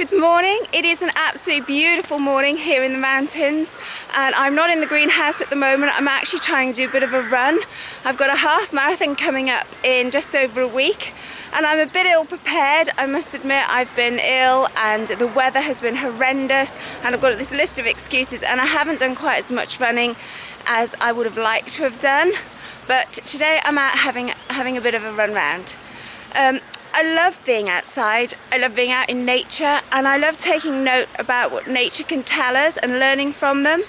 Good morning. It is an absolutely beautiful morning here in the mountains, and I'm not in the greenhouse at the moment. I'm actually trying to do a bit of a run. I've got a half marathon coming up in just over a week, and I'm a bit ill prepared. I must admit, I've been ill and the weather has been horrendous, and I've got this list of excuses, and I haven't done quite as much running as I would have liked to have done. But today I'm out having a bit of a run round. I love being outside, I love being out in nature, and I love taking note about what nature can tell us and learning from them.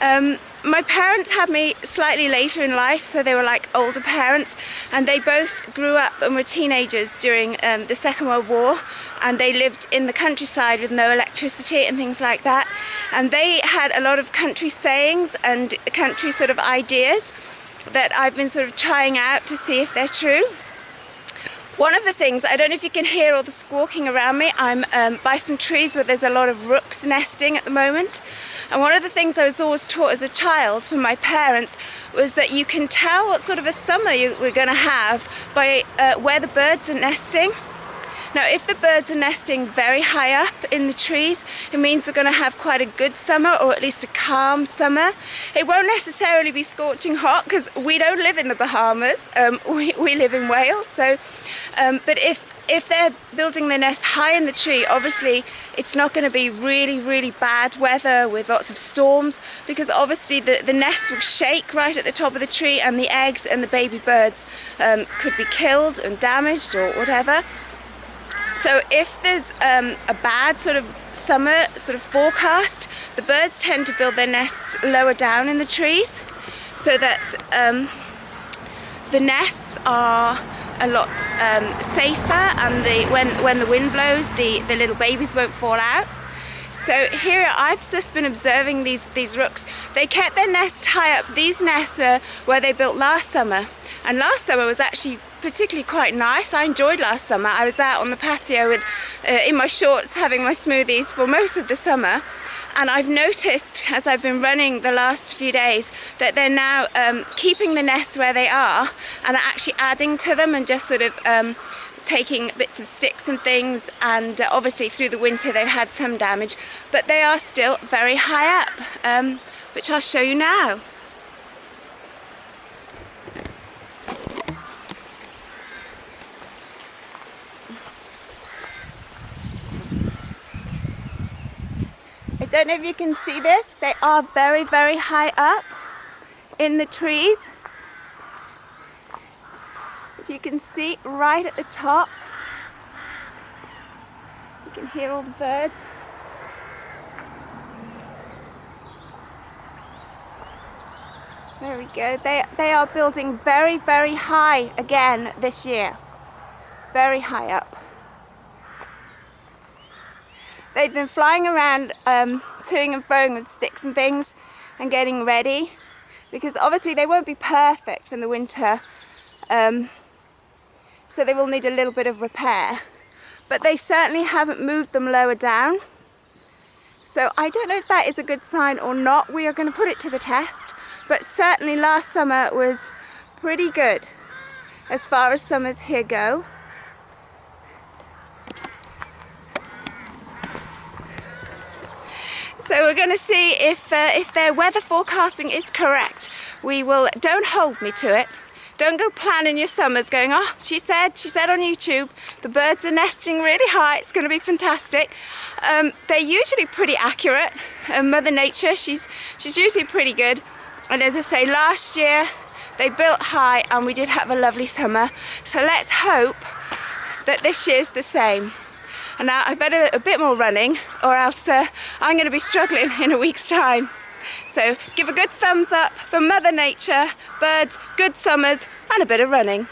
My parents had me slightly later in life, so they were like older parents, and they both grew up and were teenagers during the Second World War, and they lived in the countryside with no electricity and things like that, and they had a lot of country sayings and country sort of ideas that I've been sort of trying out to see if they're true. One of the things, I don't know if you can hear all the squawking around me, I'm by some trees where there's a lot of rooks nesting at the moment. And one of the things I was always taught as a child from my parents was that you can tell what sort of a summer we're going to have by where the birds are nesting. Now, if the birds are nesting very high up in the trees, it means we're going to have quite a good summer, or at least a calm summer. It won't necessarily be scorching hot because we don't live in the Bahamas, we live in Wales. So, but if they're building their nest high in the tree, obviously it's not going to be really bad weather with lots of storms, because obviously the nest will shake right at the top of the tree, and the eggs and the baby birds could be killed and damaged or whatever. So if there's a bad sort of summer sort of forecast, the birds tend to build their nests lower down in the trees, so that the nests are a lot safer, and when the wind blows, the little babies won't fall out. So here I've just been observing these rooks. They kept their nests high up. These nests are where they built last summer, and last summer was actually particularly quite nice. I enjoyed last summer. I was out on the patio with in my shorts having my smoothies for most of the summer, and I've noticed as I've been running the last few days that they're now keeping the nests where they are and are actually adding to them, and just sort of taking bits of sticks and things, and obviously through the winter they've had some damage, but they are still very high up, which I'll show you now. I don't know if you can see this, they are very high up in the trees. But you can see right at the top, you can hear all the birds. There we go, they are building very high again this year, very high up. They've been flying around toing and froing with sticks and things and getting ready, because obviously they won't be perfect in the winter, so they will need a little bit of repair, but they certainly haven't moved them lower down. So I don't know if that is a good sign or not. We are going to put it to the test, but certainly last summer was pretty good as far as summers here go. So we're going to see if their weather forecasting is correct. Don't hold me to it. Don't go planning your summers going, oh, she said on YouTube, the birds are nesting really high, it's going to be fantastic. They're usually pretty accurate. Mother Nature, she's usually pretty good. And as I say, last year they built high and we did have a lovely summer. So let's hope that this year's the same. And now I better a bit more running, or else I'm going to be struggling in a week's time. So give a good thumbs up for Mother Nature, birds, good summers, and a bit of running.